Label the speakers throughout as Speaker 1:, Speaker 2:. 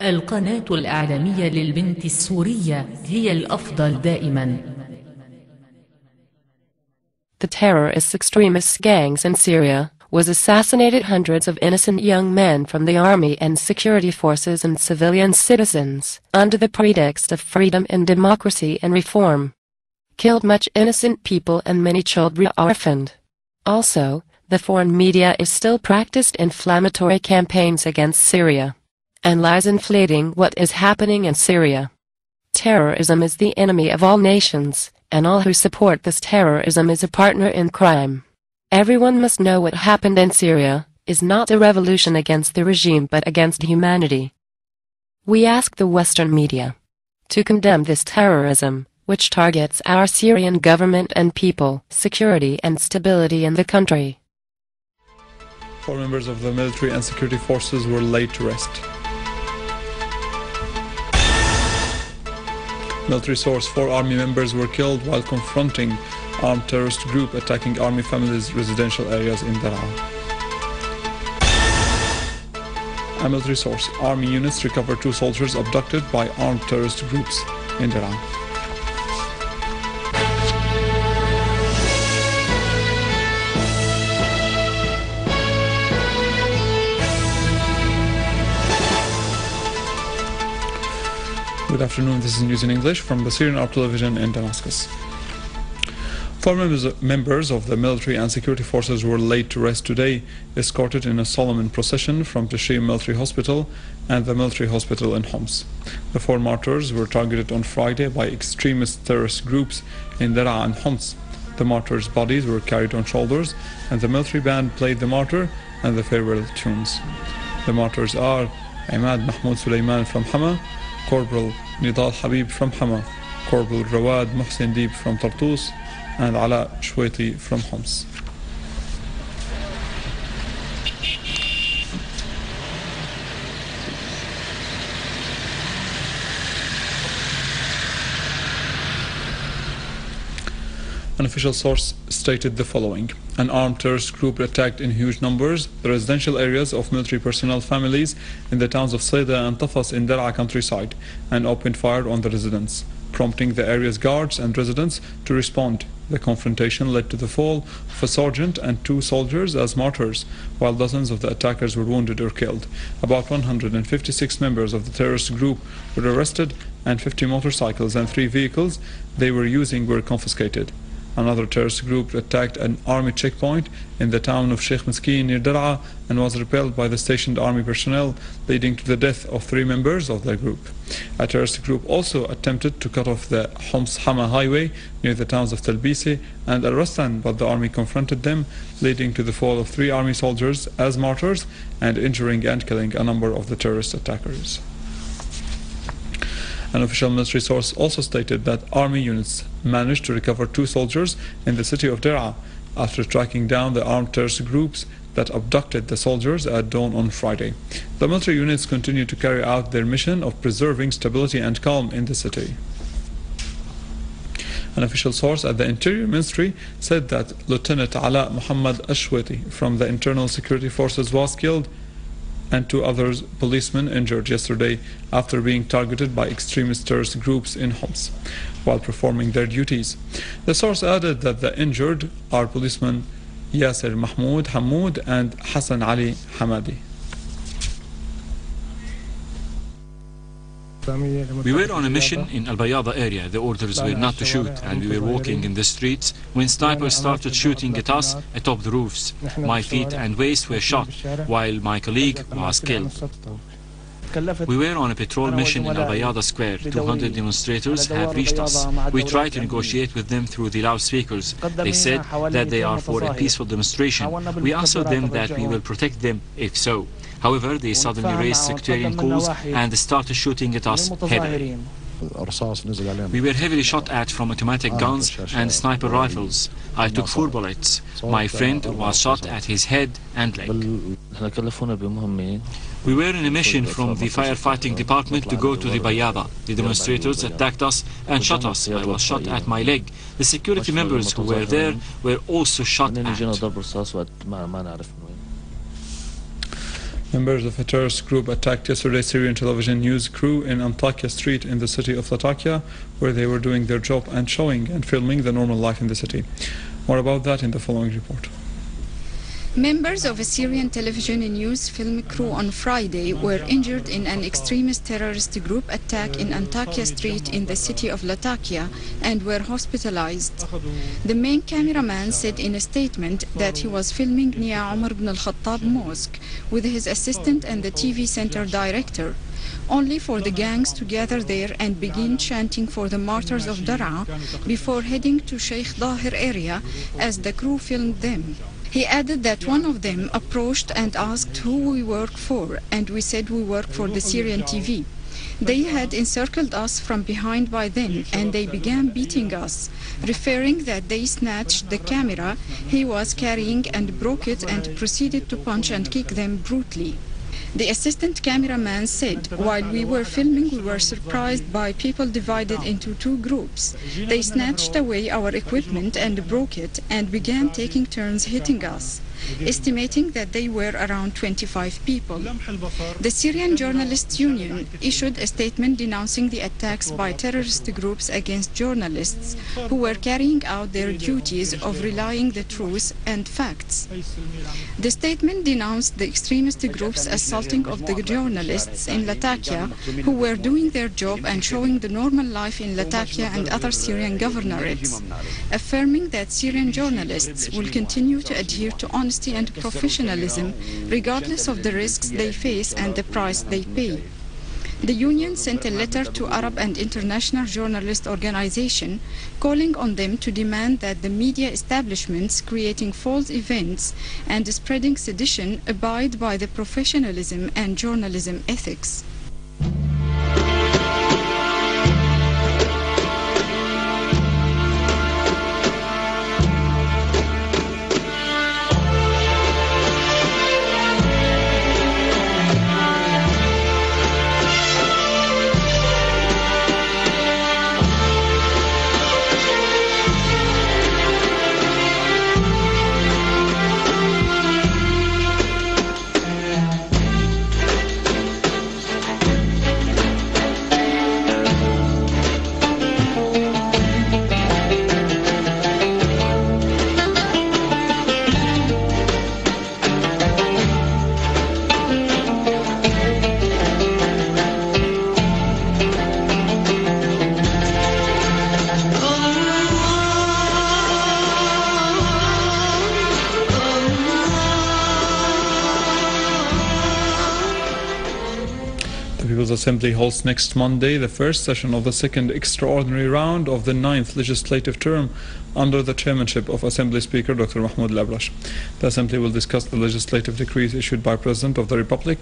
Speaker 1: القناة الإعلامية للبنت السورية هي الأفضل دائما.
Speaker 2: The terrorist extremist gangs in Syria was assassinated hundreds of innocent young men from the army and security forces and civilian citizens, under the pretext of freedom and democracy and reform. Killed much innocent people and many children orphaned. Also, the foreign media is still practiced inflammatory campaigns against Syria, and lies inflating what is happening in Syria. Terrorism is the enemy of all nations, and all who support this terrorism is a partner in crime. Everyone must know what happened in Syria is not a revolution against the regime but against humanity. We ask the Western media to condemn this terrorism, which targets our Syrian government and people, security and stability in the country.
Speaker 3: 4 members of the military and security forces were laid to rest. Military source: 4 army members were killed while confronting armed terrorist group attacking army families' residential areas in Daraa. A military source: army units recovered 2 soldiers abducted by armed terrorist groups in Daraa. Good afternoon, this is news in English from the Syrian Arab Television in Damascus. 4 members of the military and security forces were laid to rest today, escorted in a solemn procession from the Military Hospital and the military hospital in Homs. The 4 martyrs were targeted on Friday by extremist terrorist groups in Daraa and Homs. The martyrs' bodies were carried on shoulders, and the military band played the martyr and the farewell tunes. The martyrs are Imad Mahmoud Suleiman from Hama, Corporal Nidal Habib from Hama, Corporal Rawad Mohsen Deeb from Tartus, and Ala Shwaiti from Homs. An official source stated the following: an armed terrorist group attacked in huge numbers the residential areas of military personnel families in the towns of Sayda and Tafas in Daraa countryside and opened fire on the residents, prompting the area's guards and residents to respond. The confrontation led to the fall of a sergeant and 2 soldiers as martyrs, while dozens of the attackers were wounded or killed. About 156 members of the terrorist group were arrested, and 50 motorcycles and 3 vehicles they were using were confiscated. Another terrorist group attacked an army checkpoint in the town of Sheikh Miskin near Daraa and was repelled by the stationed army personnel, leading to the death of 3 members of the group. A terrorist group also attempted to cut off the Homs-Hama highway near the towns of Talbisi and Al-Rastan, but the army confronted them, leading to the fall of 3 army soldiers as martyrs and injuring and killing a number of the terrorist attackers. An official military source also stated that army units managed to recover 2 soldiers in the city of Daraa after tracking down the armed terrorist groups that abducted the soldiers at dawn on Friday. The military units continue to carry out their mission of preserving stability and calm in the city. An official source at the Interior Ministry said that Lieutenant Ala Muhammad Ashwati from the Internal Security Forces was killed and 2 others policemen injured yesterday after being targeted by extremist terrorist groups in Homs while performing their duties. The source added that the injured are policemen Yasser Mahmoud Hamoud and Hassan Ali Hamadi.
Speaker 4: We were on a mission in Al-Bayada area. The orders were not to shoot, and we were walking in the streets when snipers started shooting at us atop the roofs. My feet and waist were shot, while my colleague was killed. We were on a patrol mission in Al-Bayada Square. 200 demonstrators have reached us. We tried to negotiate with them through the loudspeakers. They said that they are for a peaceful demonstration. We answered them that we will protect them if so. However, they suddenly raised sectarian calls and started shooting at us heavily. We were heavily shot at from automatic guns and sniper rifles. I took 4 bullets. My friend was shot at his head and leg. We were in a mission from the firefighting department to go to the Bayada. The demonstrators attacked us and shot us. I was shot at my leg. The security members who were there were also shot at.
Speaker 3: Members of a terrorist group attacked yesterday Syrian television news crew in Antakya Street in the city of Latakia, where they were doing their job and showing and filming the normal life in the city. More about that in the following report.
Speaker 5: Members of a Syrian television and news film crew on Friday were injured in an extremist terrorist group attack in Antakya Street in the city of Latakia and were hospitalized. The main cameraman said in a statement that he was filming near Umar ibn al-Khattab Mosque with his assistant and the TV center director, only for the gangs to gather there and begin chanting for the martyrs of Dar'a before heading to Sheikh Dahir area as the crew filmed them. He added that one of them approached and asked who we work for, and we said we work for the Syrian TV. They had encircled us from behind by then, and they began beating us, referring that they snatched the camera he was carrying and broke it and proceeded to punch and kick them brutally. The assistant cameraman said, while we were filming, we were surprised by people divided into two groups. They snatched away our equipment and broke it and began taking turns hitting us, estimating that they were around 25 people. The Syrian Journalists Union issued a statement denouncing the attacks by terrorist groups against journalists who were carrying out their duties of relaying the truth and facts. The statement denounced the extremist groups' assaulting of the journalists in Latakia who were doing their job and showing the normal life in Latakia and other Syrian governorates, affirming that Syrian journalists will continue to adhere to honesty and professionalism regardless of the risks they face and the price they pay. The union sent a letter to Arab and international journalist organization calling on them to demand that the media establishments creating false events and spreading sedition abide by the professionalism and journalism ethics.
Speaker 3: Assembly holds next Monday the first session of the second extraordinary round of the 9th legislative term under the chairmanship of Assembly Speaker Dr. Mahmoud Labrash. The Assembly will discuss the legislative decrees issued by President of the Republic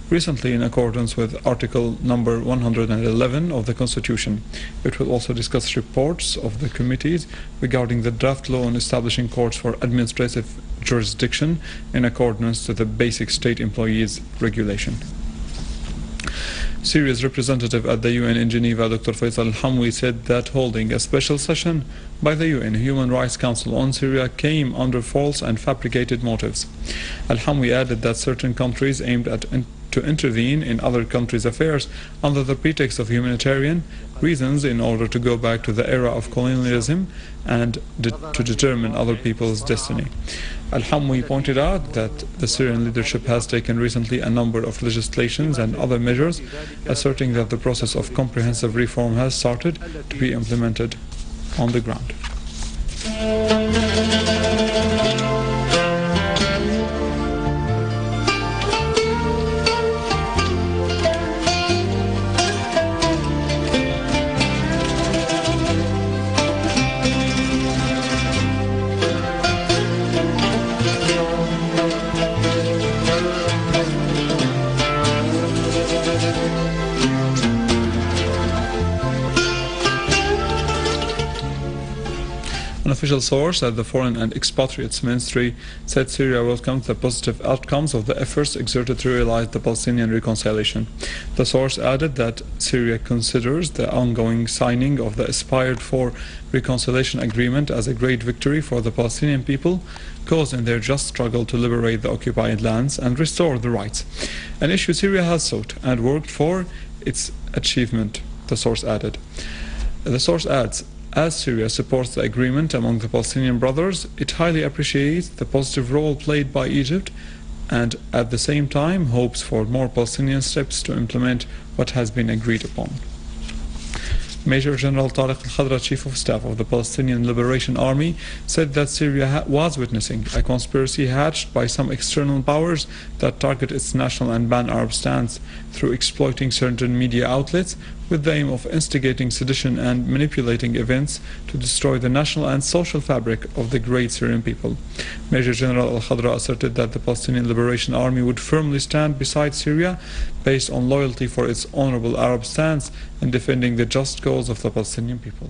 Speaker 3: recently in accordance with Article number 111 of the Constitution. It will also discuss reports of the committees regarding the draft law on establishing courts for administrative jurisdiction in accordance to the Basic State Employees Regulation. Syria's representative at the UN in Geneva, Dr. Faisal Al-Hamwi, said that holding a special session by the UN Human Rights Council on Syria came under false and fabricated motives. Al-Hamwi added that certain countries aimed at to intervene in other countries' affairs under the pretext of humanitarian reasons in order to go back to the era of colonialism and to determine other people's destiny. Al-Hamwi pointed out that the Syrian leadership has taken recently a number of legislations and other measures, asserting that the process of comprehensive reform has started to be implemented on the ground. official source at the Foreign and Expatriates Ministry said Syria welcomed the positive outcomes of the efforts exerted to realize the Palestinian reconciliation. The source added that Syria considers the ongoing signing of the aspired-for reconciliation agreement as a great victory for the Palestinian people, cause in their just struggle to liberate the occupied lands and restore the rights, an issue Syria has sought and worked for its achievement, the source added. The source adds, as Syria supports the agreement among the Palestinian brothers, it highly appreciates the positive role played by Egypt and at the same time hopes for more Palestinian steps to implement what has been agreed upon. Major General Tariq al-Khadra, Chief of Staff of the Palestinian Liberation Army, said that Syria was witnessing a conspiracy hatched by some external powers that target its national and pan-Arab stance through exploiting certain media outlets with the aim of instigating sedition and manipulating events to destroy the national and social fabric of the great Syrian people. Major General al-Khadra asserted that the Palestinian Liberation Army would firmly stand beside Syria based on loyalty for its honorable Arab stance and defending the just cause of the Palestinian people.